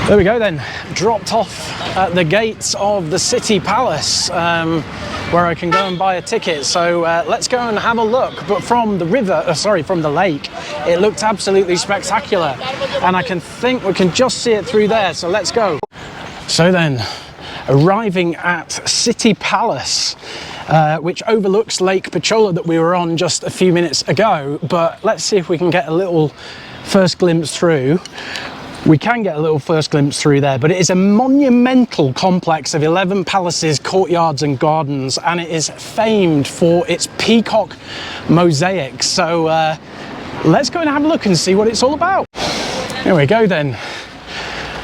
There we go then, dropped off at the gates of the City Palace, where I can go and buy a ticket. So let's go and have a look. But from the from the lake, it looked absolutely spectacular. And I think we can just see it through there, so let's go. So then, arriving at City Palace, which overlooks Lake Pichola that we were on just a few minutes ago. But let's see if we can get a little first glimpse through. We can get a little first glimpse through there, but it is a monumental complex of 11 palaces, courtyards and gardens, and it is famed for its peacock mosaics. So let's go and have a look and see what it's all about. Here we go then,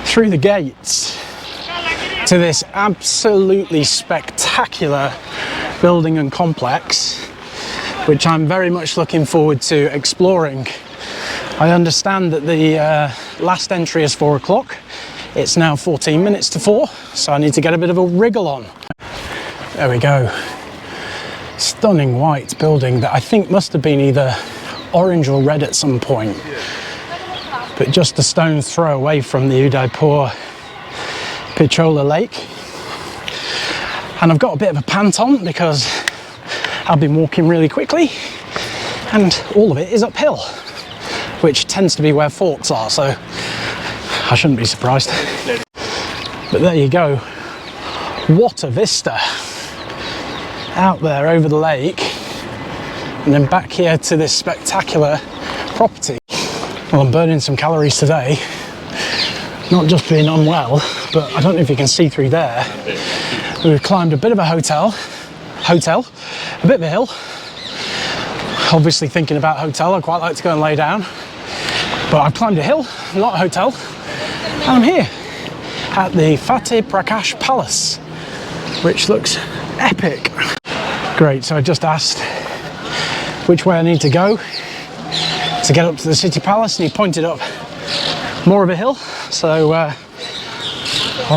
through the gates to this absolutely spectacular building and complex, which I'm very much looking forward to exploring. I understand that the last entry is 4 o'clock. It's now 14 minutes to 4, so I need to get a bit of a wriggle on. There we go. Stunning white building that I think must have been either orange or red at some point, but just a stone's throw away from the Udaipur Pichola Lake. And I've got a bit of a pant on because I've been walking really quickly, and all of it is uphill, which tends to be where forks are, so I shouldn't be surprised. But there you go. What a vista. Out there over the lake, and then back here to this spectacular property. Well, I'm burning some calories today. Not just being unwell, but I don't know if you can see through there. We've climbed a bit of a hotel, a bit of a hill. Obviously thinking about hotel, I quite like to go and lay down. But I've climbed a hill, not a hotel, and I'm here at the Fateh Prakash Palace, which looks epic. Great, so I just asked which way I need to go to get up to the City Palace, and he pointed up more of a hill, so well,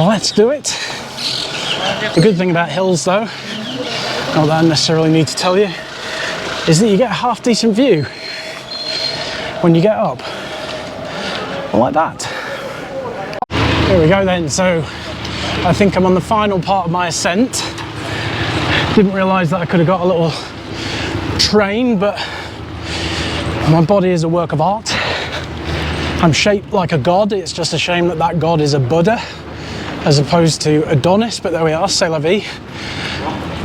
let's do it. The good thing about hills though, not that I necessarily need to tell you, is that you get a half decent view when you get up. Like that. Here we go then, so I think I'm on the final part of my ascent. Didn't realise that I could have got a little train, but my body is a work of art. I'm shaped like a god. It's just a shame that that god is a Buddha as opposed to Adonis, but there we are, c'est la vie.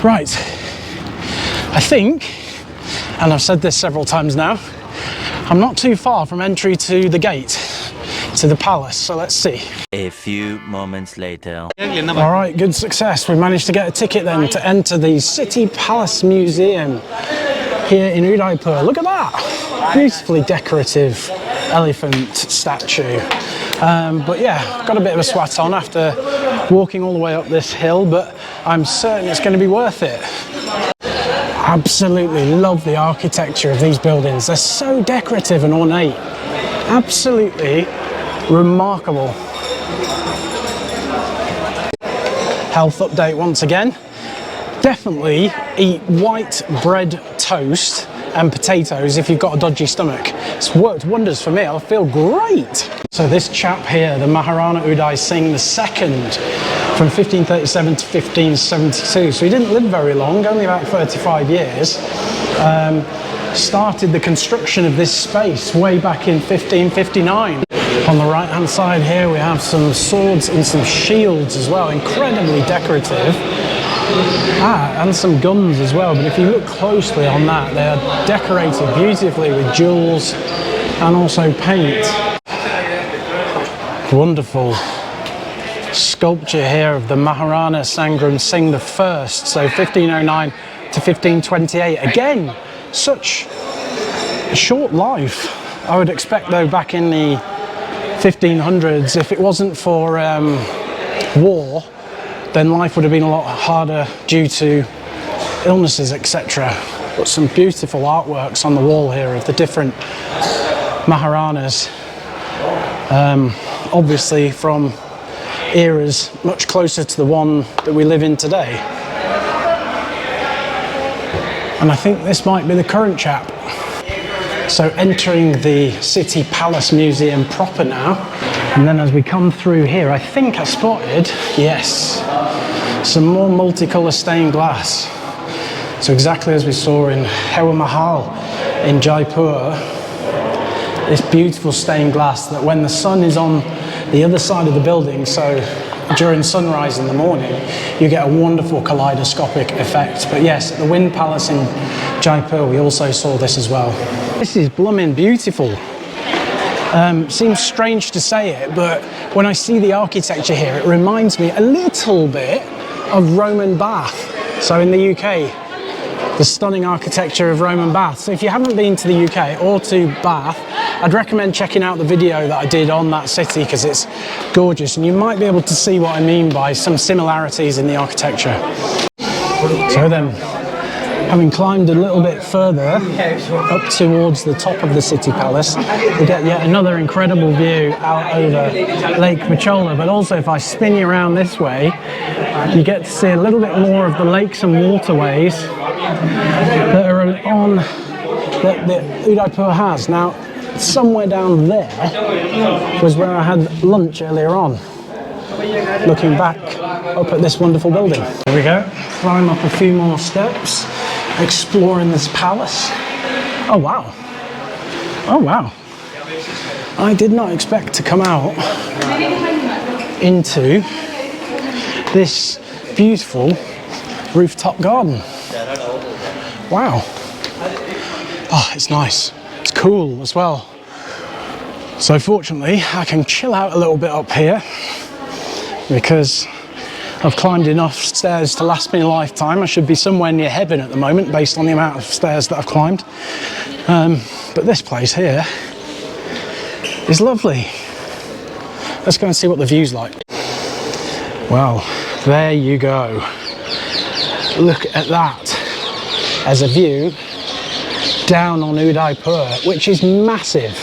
Right, I think, and I've said this several times now, I'm not too far from entry to the gate to the palace, so let's see. A few moments later. All right, good success. We managed to get a ticket then to enter the City Palace Museum here in Udaipur. Look at that, beautifully decorative elephant statue. But yeah, got a bit of a sweat on after walking all the way up this hill, but I'm certain it's going to be worth it. Absolutely love the architecture of these buildings. They're so decorative and ornate. Absolutely remarkable. Health update once again. Definitely eat white bread toast and potatoes if you've got a dodgy stomach. It's worked wonders for me. I feel great. So this chap here, the Maharana Uday Singh II, from 1537 to 1572, so he didn't live very long, only about 35 years. Started the construction of this space way back in 1559. On the right hand side here we have some swords and some shields as well, incredibly decorative. And some guns as well, but if you look closely on that, they are decorated beautifully with jewels and also paint. Wonderful sculpture here of the Maharana Sangram Singh I, so 1509 to 1528. Again, such a short life. I would expect though back in the 1500s, if it wasn't for war, then life would have been a lot harder due to illnesses, etc. But some beautiful artworks on the wall here of the different Maharanas, obviously from eras much closer to the one that we live in today. And I think this might be the current chap. So entering the City Palace Museum proper now. And then as we come through here, I think I spotted, yes, some more multicolour stained glass. So exactly as we saw in Hawa Mahal in Jaipur, this beautiful stained glass that when the sun is on the other side of the building, so during sunrise in the morning, you get a wonderful kaleidoscopic effect. But yes, at the Wind Palace in Jaipur, we also saw this as well. This is blooming beautiful. Seems strange to say it, but when I see the architecture here, it reminds me a little bit of Roman Bath. So in the UK, the stunning architecture of Roman Bath. So if you haven't been to the UK or to Bath, I'd recommend checking out the video that I did on that city because it's gorgeous, and you might be able to see what I mean by some similarities in the architecture. So then, having climbed a little bit further up towards the top of the City Palace, we get yet another incredible view out over Lake Pichola. But also, if I spin you around this way, you get to see a little bit more of the lakes and waterways that are on that Udaipur has. Now, somewhere down there was where I had lunch earlier on, looking back up at this wonderful building. Here we go, climb up a few more steps, exploring this palace. Oh wow, oh wow. I did not expect to come out into this beautiful rooftop garden. Wow. Oh, it's nice. It's cool as well. So fortunately, I can chill out a little bit up here because I've climbed enough stairs to last me a lifetime. I should be somewhere near heaven at the moment based on the amount of stairs that I've climbed. But this place here is lovely. Let's go and see what the view's like. Well, there you go. Look at that as a view down on Udaipur, which is massive.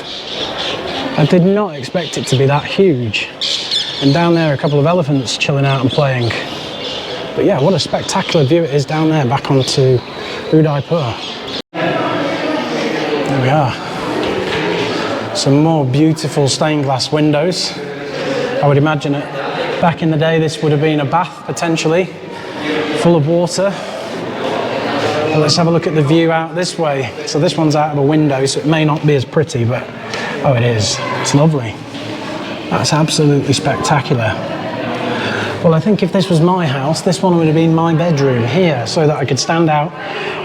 I did not expect it to be that huge. And down there, a couple of elephants chilling out and playing. But yeah, what a spectacular view it is down there, back onto Udaipur. There we are. Some more beautiful stained glass windows. I would imagine it back in the day, this would have been a bath, potentially, full of water. Well, let's have a look at the view out this way. So this one's out of a window, so it may not be as pretty, but oh, it is. It's lovely. That's absolutely spectacular. Well, I think if this was my house, this one would have been my bedroom here, so that I could stand out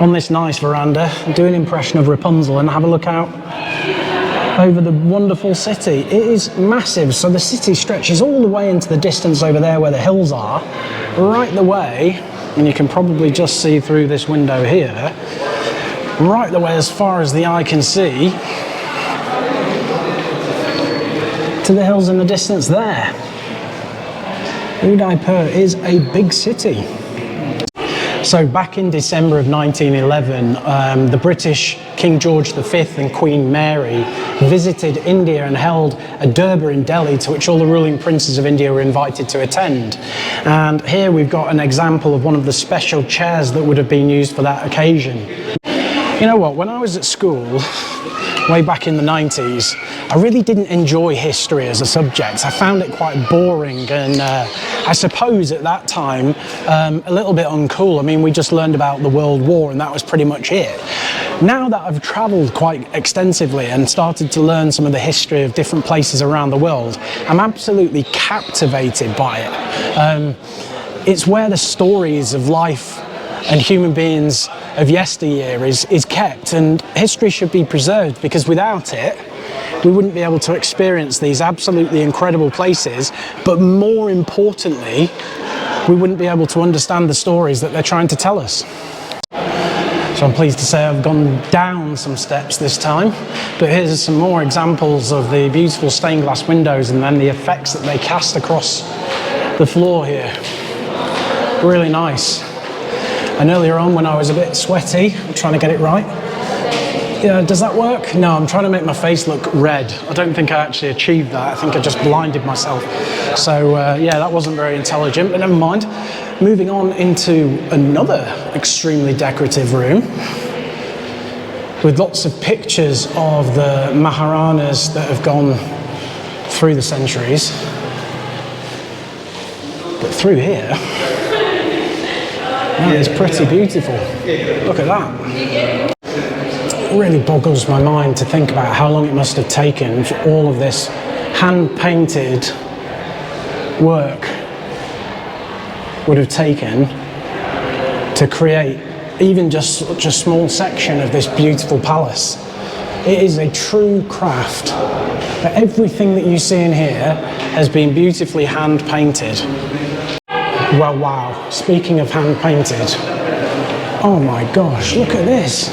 on this nice veranda, do an impression of Rapunzel and have a look out over the wonderful city. It is massive. So the city stretches all the way into the distance over there where the hills are, right the way, and you can probably just see through this window here, right the way as far as the eye can see, to the hills in the distance there. Udaipur is a big city. So back in December of 1911, the British King George V and Queen Mary visited India and held a Durbar in Delhi to which all the ruling princes of India were invited to attend. And here we've got an example of one of the special chairs that would have been used for that occasion. You know what, when I was at school, way back in the 90s, I really didn't enjoy history as a subject. I found it quite boring and I suppose at that time a little bit uncool. I mean, we just learned about the World War and that was pretty much it. Now that I've travelled quite extensively and started to learn some of the history of different places around the world, I'm absolutely captivated by it. It's where the stories of life and human beings of yesteryear is kept, and history should be preserved, because without it we wouldn't be able to experience these absolutely incredible places, but more importantly we wouldn't be able to understand the stories that they're trying to tell us. So I'm pleased to say I've gone down some steps this time, but here's some more examples of the beautiful stained glass windows and then the effects that they cast across the floor here. Really nice. And earlier on, when I was a bit sweaty, I'm trying to get it right. Yeah, does that work? No, I'm trying to make my face look red. I don't think I actually achieved that. I think I just blinded myself. So yeah, that wasn't very intelligent, but never mind. Moving on into another extremely decorative room. with lots of pictures of the Maharanas that have gone through the centuries. But through here, that is pretty beautiful. Look at that. It really boggles my mind to think about how long it must have taken for all of this hand-painted work would have taken to create even just such a small section of this beautiful palace. It is a true craft. But everything that you see in here has been beautifully hand-painted. Well, wow. Speaking of hand-painted, oh my gosh, look at this.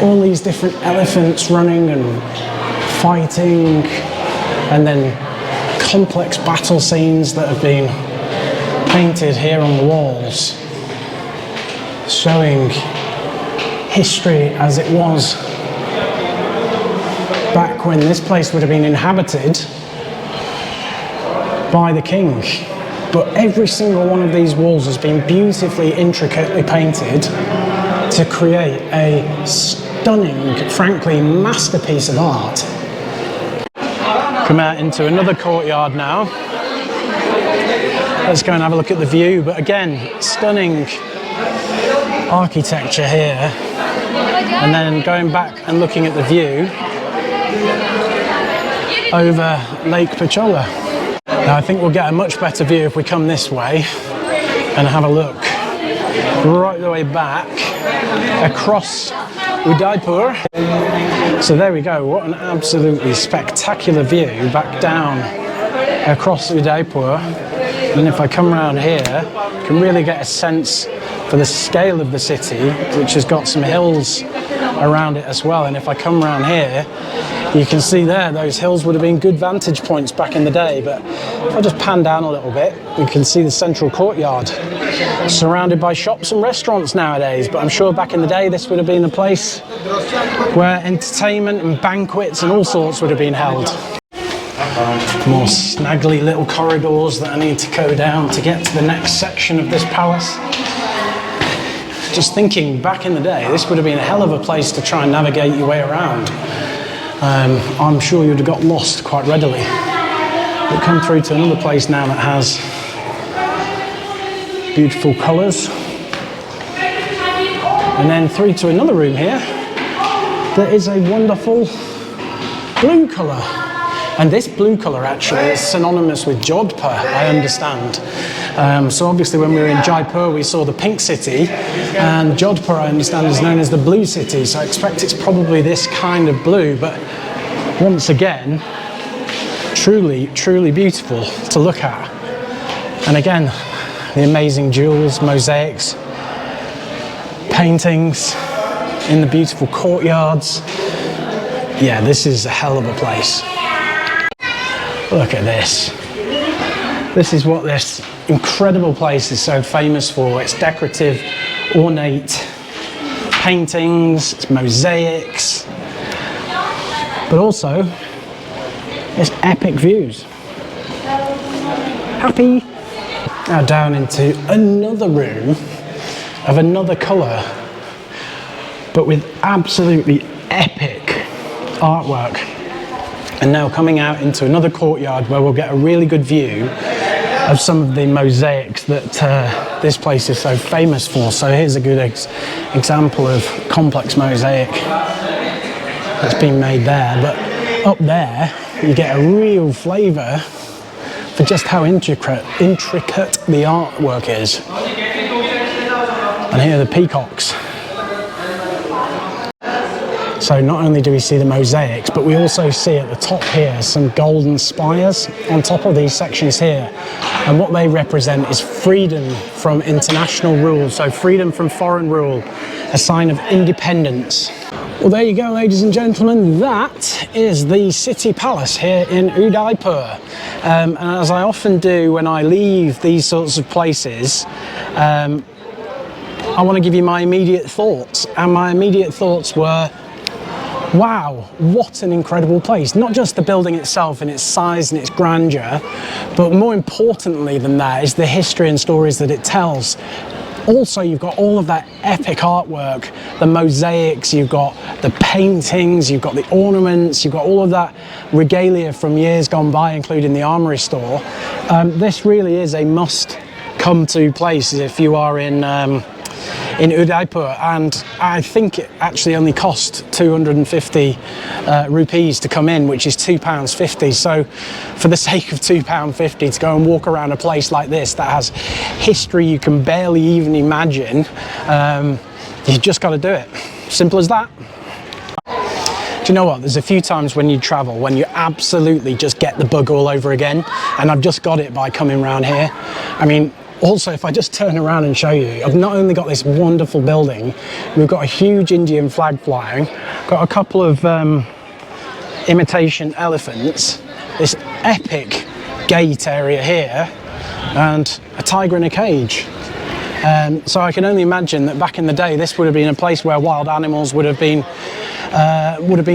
All these different elephants running and fighting, and then complex battle scenes that have been painted here on the walls, showing history as it was back when this place would have been inhabited by the king. But every single one of these walls has been beautifully, intricately painted to create a stunning, frankly, masterpiece of art. Come out into another courtyard now. Let's go and have a look at the view. But again, stunning architecture here. And then going back and looking at the view over Lake Pichola. Now I think we'll get a much better view if we come this way and have a look right the way back across Udaipur. So there we go, what an absolutely spectacular view back down across Udaipur. And if I come around here, you can really get a sense for the scale of the city, which has got some hills around it as well. And if I come around here, you can see there, those hills would have been good vantage points back in the day. But if I just pan down a little bit, you can see the central courtyard, surrounded by shops and restaurants nowadays. But I'm sure back in the day, this would have been a place where entertainment and banquets and all sorts would have been held. More snaggly little corridors that I need to go down to get to the next section of this palace. Just thinking, back in the day, this would have been a hell of a place to try and navigate your way around. I'm sure you'd have got lost quite readily. We'll come through to another place now that has beautiful colours. And then through to another room here that is a wonderful blue colour. And this blue colour actually is synonymous with Jodhpur, I understand. So obviously when we were in Jaipur we saw the pink city, and Jodhpur I understand is known as the blue city, so I expect it's probably this kind of blue, but once again, truly, truly beautiful to look at. And again, the amazing jewels, mosaics, paintings in the beautiful courtyards. Yeah, this is a hell of a place. Look at this. This is what this incredible place is so famous for. It's decorative, ornate paintings, it's mosaics, but also it's epic views. Happy? Now down into another room of another colour, but with absolutely epic artwork. And now coming out into another courtyard where we'll get a really good view of some of the mosaics that this place is so famous for. So here's a good example of complex mosaic that's been made there. But up there, you get a real flavour for just how intricate the artwork is. And here are the peacocks. So not only do we see the mosaics, but we also see at the top here some golden spires on top of these sections here. And what they represent is freedom from international rule, so freedom from foreign rule, a sign of independence. Well, there you go, ladies and gentlemen, that is the City Palace here in Udaipur. And as I often do when I leave these sorts of places, I want to give you my immediate thoughts. And my immediate thoughts were, wow, what an incredible place. Not just the building itself and its size and its grandeur, but more importantly than that is the history and stories that it tells. Also, you've got all of that epic artwork, the mosaics, you've got the paintings, you've got the ornaments, you've got all of that regalia from years gone by, including the armory store. This really is a must come to place if you are in Udaipur, and I think it actually only cost 250 rupees to come in, which is £2.50. So for the sake of £2.50 to go and walk around a place like this that has history you can barely even imagine, you just got to do it. Simple as that. Do you know what? There's a few times when you travel when you absolutely just get the bug all over again, and I've just got it by coming around here. I mean, also, if I just turn around and show you, I've not only got this wonderful building, we've got a huge Indian flag flying, got a couple of imitation elephants, this epic gate area here, and a tiger in a cage. So I can only imagine that back in the day, this would have been a place where wild animals would have been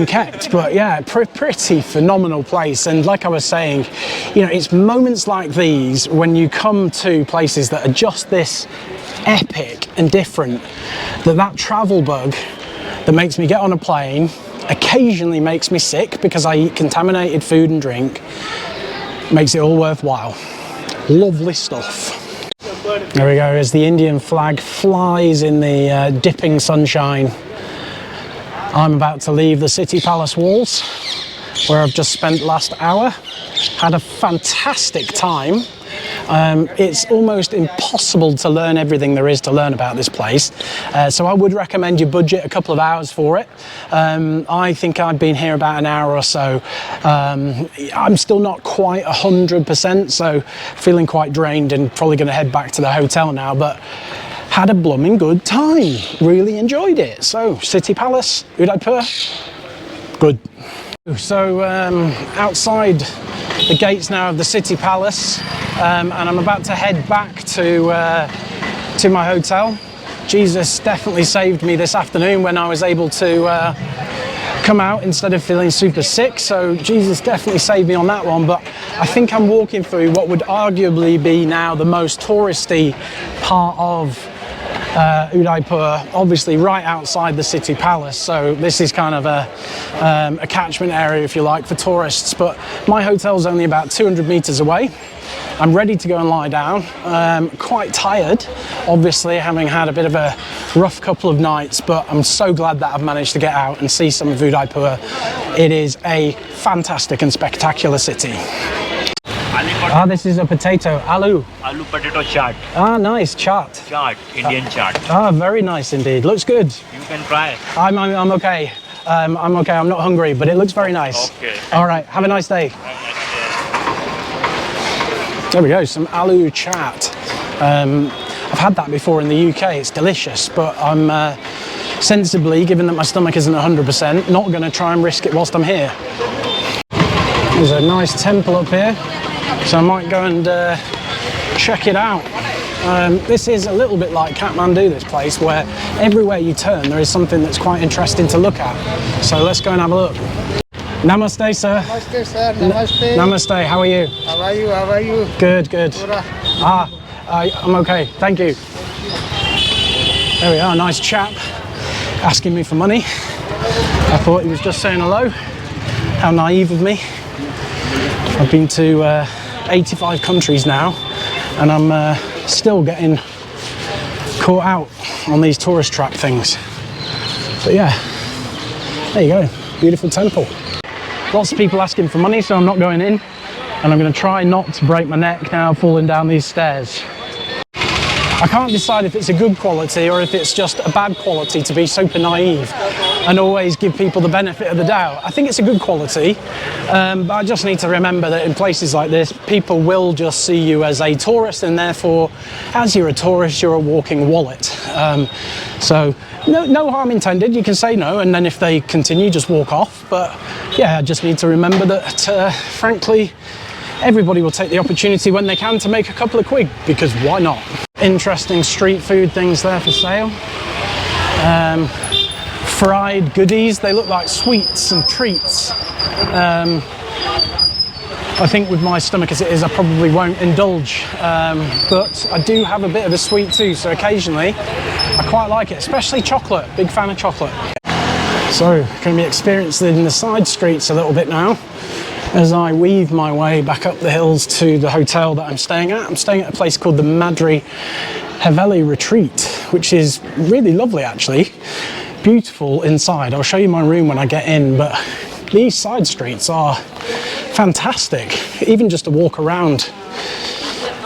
kept. But yeah, pretty phenomenal place. And like I was saying, you know, it's moments like these when you come to places that are just this epic and different, that travel bug that makes me get on a plane, occasionally makes me sick because I eat contaminated food and drink, makes it all worthwhile. Lovely stuff. There we go, as the Indian flag flies in the dipping sunshine. I'm about to leave the City Palace walls, where I've just spent the last hour. Had a fantastic time. It's almost impossible to learn everything there is to learn about this place. So I would recommend you budget a couple of hours for it. I think I've been here about an hour or so. I'm still not quite 100%, so feeling quite drained and probably going to head back to the hotel now, but had a blooming good time. Really enjoyed it. So, City Palace, Udaipur, good. So, outside the gates now of the City Palace, and I'm about to head back to my hotel. Jesus definitely saved me this afternoon when I was able to come out instead of feeling super sick, so Jesus definitely saved me on that one. But I think I'm walking through what would arguably be now the most touristy part of Udaipur, obviously right outside the City Palace, so this is kind of a catchment area, if you like, for tourists. But my hotel's only about 200 meters away. I'm ready to go and lie down. Quite tired, obviously, having had a bit of a rough couple of nights, but I'm so glad that I've managed to get out and see some of Udaipur. It is a fantastic and spectacular city. Ah, this is a potato, aloo. Aloo potato chaat. Ah, nice, chaat. Chaat, Indian chaat. Ah, very nice indeed. Looks good. You can try. I'm okay. I'm okay. I'm not hungry, but it looks very nice. Okay. All right. Have a nice day. There we go. Some aloo chaat. I've had that before in the UK. It's delicious, but I'm sensibly, given that my stomach isn't 100%, not going to try and risk it whilst I'm here. There's a nice temple up here, so I might go and check it out. This is a little bit like Kathmandu, this place, where everywhere you turn there is something that's quite interesting to look at. So let's go and have a look. Namaste, sir. Namaste, sir. Namaste. Namaste, how are you? How are you? How are you? Good, good. I'm okay, thank you. There we are, nice chap asking me for money. I thought he was just saying hello. How naive of me. I've been to 85 countries now, and I'm still getting caught out on these tourist trap things. But yeah, there you go, beautiful temple. Lots of people asking for money, so I'm not going in, and I'm going to try not to break my neck now falling down these stairs. I can't decide if it's a good quality or if it's just a bad quality to be super naive and always give people the benefit of the doubt. I think it's a good quality, but I just need to remember that in places like this, people will just see you as a tourist, and therefore, as you're a tourist, you're a walking wallet. So no harm intended. You can say no, and then if they continue, just walk off. But yeah, I just need to remember that, frankly, everybody will take the opportunity when they can to make a couple of quid, because why not? Interesting street food things there for sale. Fried goodies, they look like sweets and treats. I think with my stomach as it is, I probably won't indulge, but I do have a bit of a sweet tooth, so occasionally I quite like it, especially chocolate. Big fan of chocolate. So, going to be experiencing the side streets a little bit now as I weave my way back up the hills to the hotel that I'm staying at. I'm staying at a place called the Madri Haveli Retreat, which is really lovely actually. Beautiful inside. I'll show you my room when I get in, but these side streets are fantastic. Even just to walk around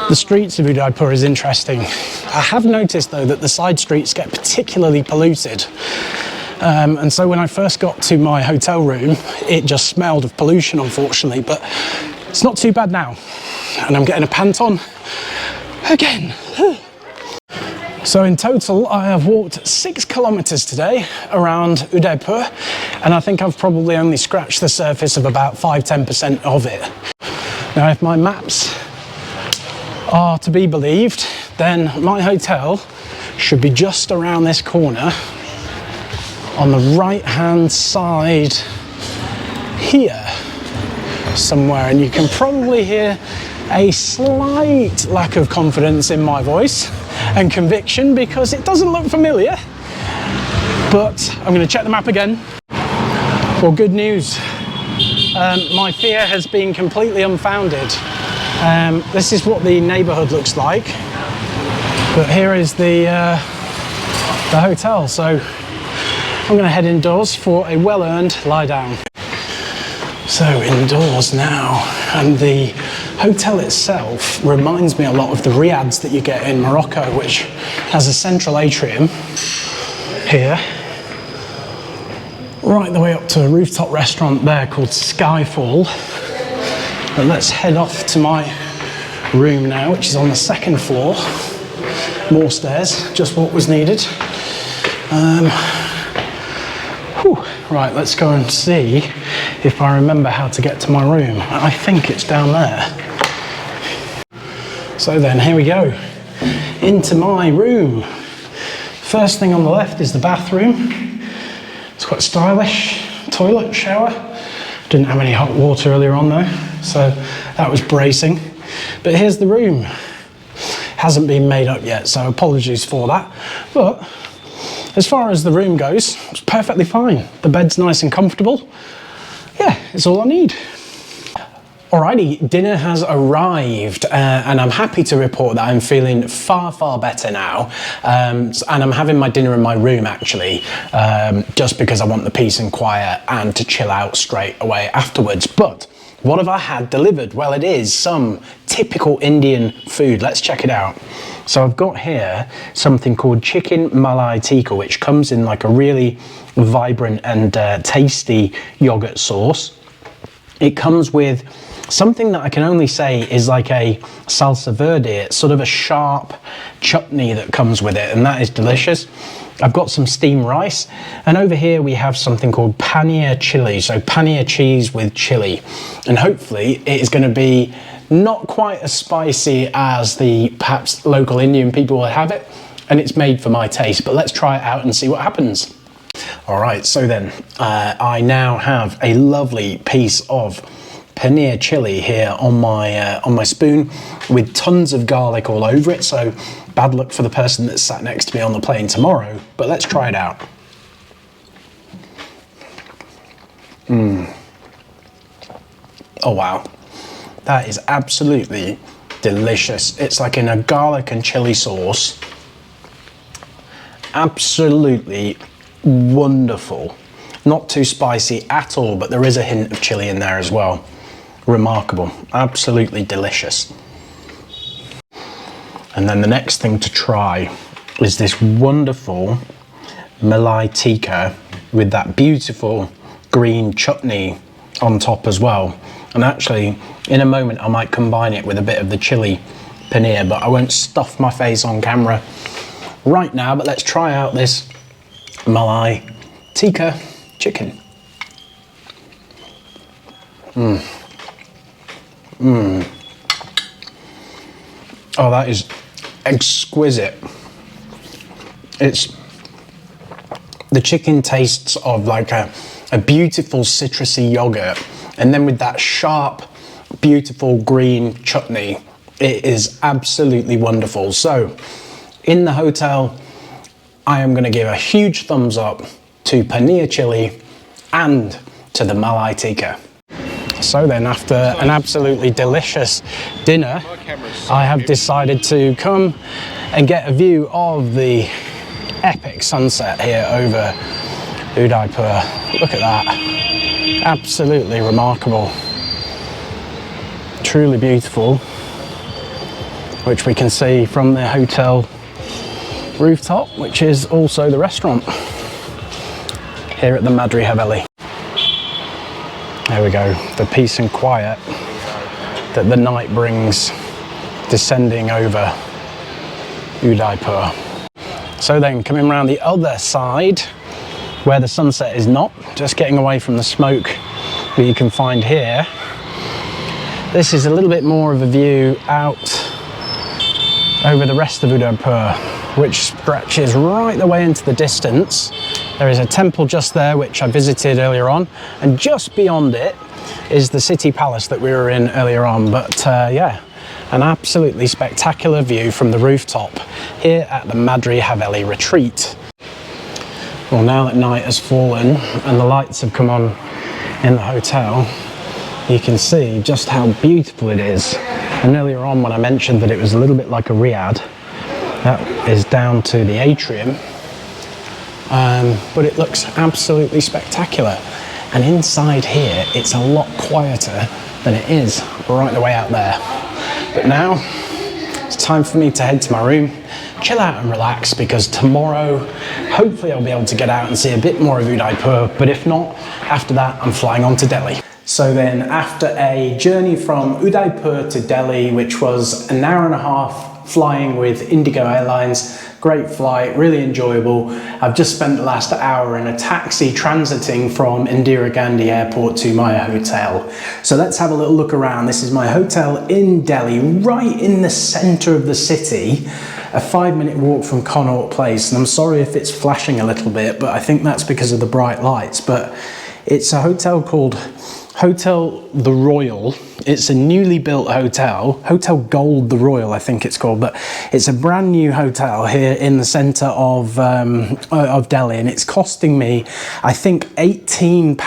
the streets of Udaipur is interesting. I have noticed though that the side streets get particularly polluted. And so when I first got to my hotel room, it just smelled of pollution, unfortunately, but it's not too bad now. And I'm getting a pant on again. So in total, I have walked 6 kilometers today around Udaipur, and I think I've probably only scratched the surface of about 5–10% of it. Now, if my maps are to be believed, then my hotel should be just around this corner on the right-hand side here somewhere, and you can probably hear a slight lack of confidence in my voice and conviction because it doesn't look familiar, but I'm going to check the map again. Well, good news, my fear has been completely unfounded. This is what the neighborhood looks like, but here is the hotel, so I'm going to head indoors for a well-earned lie down. So indoors now, and the hotel itself reminds me a lot of the riads that you get in Morocco, which has a central atrium here, right the way up to a rooftop restaurant there called Skyfall. But let's head off to my room now, which is on the 2nd floor. More stairs, just what was needed. Right, let's go and see if I remember how to get to my room. I think it's down there. So then, here we go, into my room. First thing on the left is the bathroom. It's quite stylish. Toilet, shower. Didn't have any hot water earlier on though, so that was bracing. But here's the room. Hasn't been made up yet, so apologies for that. But as far as the room goes, it's perfectly fine. The bed's nice and comfortable. Yeah, it's all I need. Alrighty, dinner has arrived, and I'm happy to report that I'm feeling far, far better now. And I'm having my dinner in my room actually, just because I want the peace and quiet and to chill out straight away afterwards. But what have I had delivered? Well, it is some typical Indian food. Let's check it out. So I've got here something called chicken malai tikka, which comes in like a really vibrant and tasty yogurt sauce. It comes with something that I can only say is like a salsa verde. It's sort of a sharp chutney that comes with it, and that is delicious. I've got some steamed rice, and over here we have something called paneer chili, so paneer cheese with chili, and hopefully it is going to be not quite as spicy as the perhaps local Indian people will have it, and it's made for my taste, but let's try it out and see what happens. All right, so then I now have a lovely piece of paneer chili here on my spoon with tons of garlic all over it, so bad luck for the person that's sat next to me on the plane tomorrow, but let's try it out. Oh wow, that is absolutely delicious. It's like in a garlic and chili sauce. Absolutely wonderful. Not too spicy at all, but there is a hint of chili in there as well. Remarkable, absolutely delicious. And then the next thing to try is this wonderful malai tikka with that beautiful green chutney on top as well. And actually, in a moment, I might combine it with a bit of the chili paneer, but I won't stuff my face on camera right now. But let's try out this malai tikka chicken. Oh, that is exquisite. The chicken tastes of like a beautiful citrusy yogurt, and then with that sharp beautiful green chutney. It is absolutely wonderful. So in the hotel, I am going to give a huge thumbs up to paneer chili and to the malai tikka. So then, after an absolutely delicious dinner, I have decided to come and get a view of the epic sunset here over Udaipur. Look at that. Absolutely remarkable. Truly beautiful, which we can see from the hotel rooftop, which is also the restaurant here at the Madri Haveli. There we go, the peace and quiet that the night brings descending over Udaipur. So then, coming around the other side where the sunset is not, just getting away from the smoke that you can find here, this is a little bit more of a view out over the rest of Udaipur, which stretches right the way into the distance. There is a temple just there, which I visited earlier on, and just beyond it is the city palace that we were in earlier on. But yeah, an absolutely spectacular view from the rooftop here at the Madri Haveli retreat. Well, now that night has fallen and the lights have come on in the hotel, you can see just how beautiful it is. And earlier on, when I mentioned that it was a little bit like a riad, that is down to the atrium. But it looks absolutely spectacular. And inside here, it's a lot quieter than it is right the way out there. But now, it's time for me to head to my room, chill out and relax, because tomorrow, hopefully I'll be able to get out and see a bit more of Udaipur, but if not, after that, I'm flying on to Delhi. So then, after a journey from Udaipur to Delhi, which was an hour and a half flying with Indigo Airlines, great flight, really enjoyable. I've just spent the last hour in a taxi transiting from Indira Gandhi Airport to my hotel. So let's have a little look around. This is my hotel in Delhi, right in the center of the city, a 5-minute walk from Connaught Place. And I'm sorry if it's flashing a little bit, but I think that's because of the bright lights. But it's a hotel called Hotel The Royal. It's a newly built hotel, Hotel Gold The Royal, I think it's called, but it's a brand new hotel here in the centre of Delhi, and it's costing me, I think, £18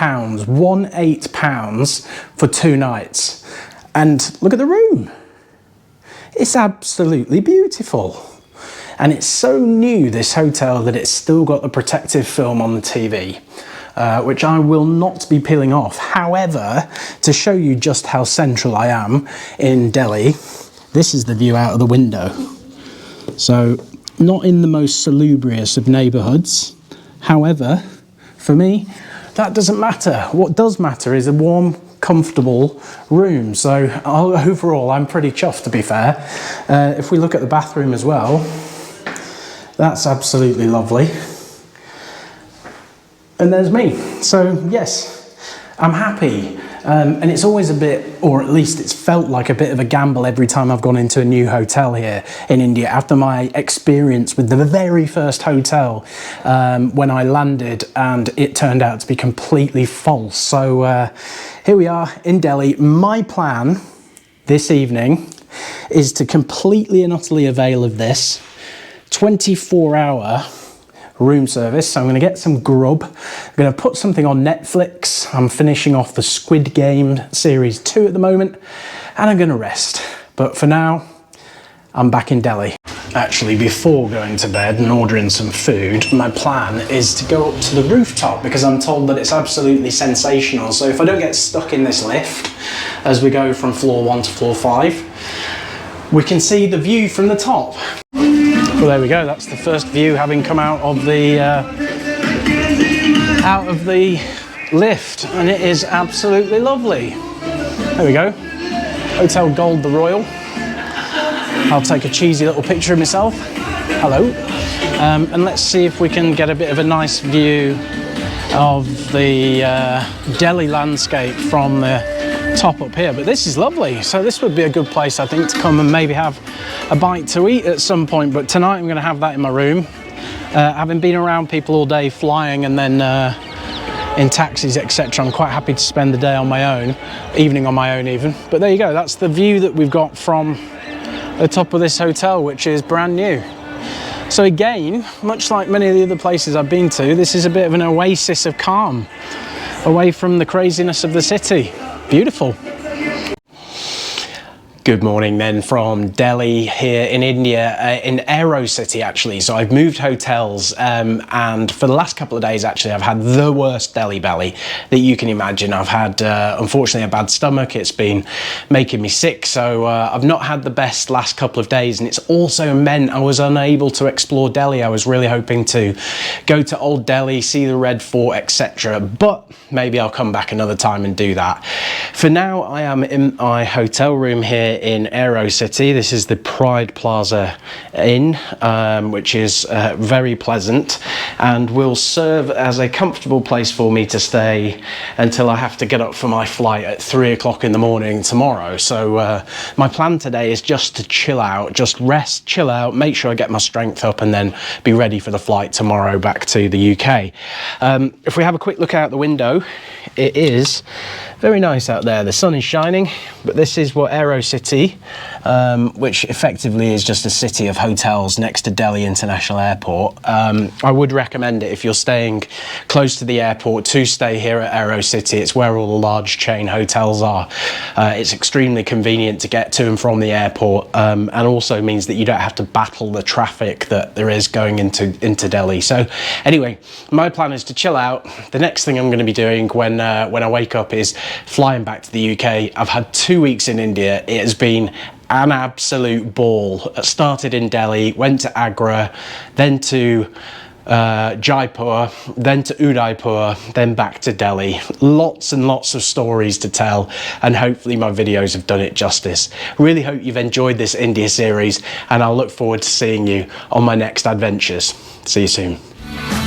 for 2 nights. And look at the room. It's absolutely beautiful. And it's so new, this hotel, that it's still got the protective film on the TV. Which I will not be peeling off. However, to show you just how central I am in Delhi, this is the view out of the window. So, not in the most salubrious of neighbourhoods. However, for me, that doesn't matter. What does matter is a warm, comfortable room. So, overall, I'm pretty chuffed, to be fair. If we look at the bathroom as well, that's absolutely lovely. And there's me. So yes, I'm happy. And it's always a bit, or at least it's felt like a bit of a gamble every time I've gone into a new hotel here in India, after my experience with the very first hotel when I landed, and it turned out to be completely false. So here we are in Delhi. My plan this evening is to completely and utterly avail of this 24-hour room service. So I'm going to get some grub. I'm going to put something on Netflix. I'm finishing off the Squid Game series 2 at the moment, and I'm going to rest. But for now, I'm back in Delhi. Actually, before going to bed and ordering some food, my plan is to go up to the rooftop, because I'm told that it's absolutely sensational. So if I don't get stuck in this lift as we go from floor 1 to floor 5, we can see the view from the top. Well, there we go. That's the first view having come out of the lift, and it is absolutely lovely. There we go. Hotel Gold The Royal. I'll take a cheesy little picture of myself. Hello. And let's see if we can get a bit of a nice view of the Delhi landscape from the top up here. But this is lovely. So this would be a good place, I think, to come and maybe have a bite to eat at some point. But tonight I'm going to have that in my room. Having been around people all day flying and then in taxis, etc. I'm quite happy to spend the day on my own, evening on my own even. But there you go, that's the view that we've got from the top of this hotel, which is brand new. So again, much like many of the other places I've been to, this is a bit of an oasis of calm, away from the craziness of the city. Beautiful. Good morning then from Delhi here in India, in Aero City actually. So I've moved hotels and for the last couple of days actually I've had the worst Delhi belly that you can imagine. I've had unfortunately a bad stomach, it's been making me sick, so I've not had the best last couple of days, and it's also meant I was unable to explore Delhi. I was really hoping to go to Old Delhi, see the Red Fort, etc. But maybe I'll come back another time and do that. For now I am in my hotel room here in Aero City. This is the Pride Plaza Inn, which is very pleasant and will serve as a comfortable place for me to stay until I have to get up for my flight at 3 o'clock in the morning tomorrow. So my plan today is just to chill out, just rest, chill out, make sure I get my strength up, and then be ready for the flight tomorrow back to the UK. If we have a quick look out the window, it is very nice out there. The sun is shining, but this is what Aero City, which effectively is just a city of hotels next to Delhi International Airport. I would recommend it if you're staying close to the airport to stay here at Aero City. It's where all the large chain hotels are. It's extremely convenient to get to and from the airport, and also means that you don't have to battle the traffic that there is going into Delhi. So anyway, my plan is to chill out. The next thing I'm going to be doing when I wake up is flying back to the UK. I've had 2 weeks in India. It has been an absolute ball. I started in Delhi, went to Agra, then to Jaipur, then to Udaipur, then back to Delhi. Lots and lots of stories to tell, and hopefully my videos have done it justice. Really hope you've enjoyed this India series, and I'll look forward to seeing you on my next adventures. See you soon.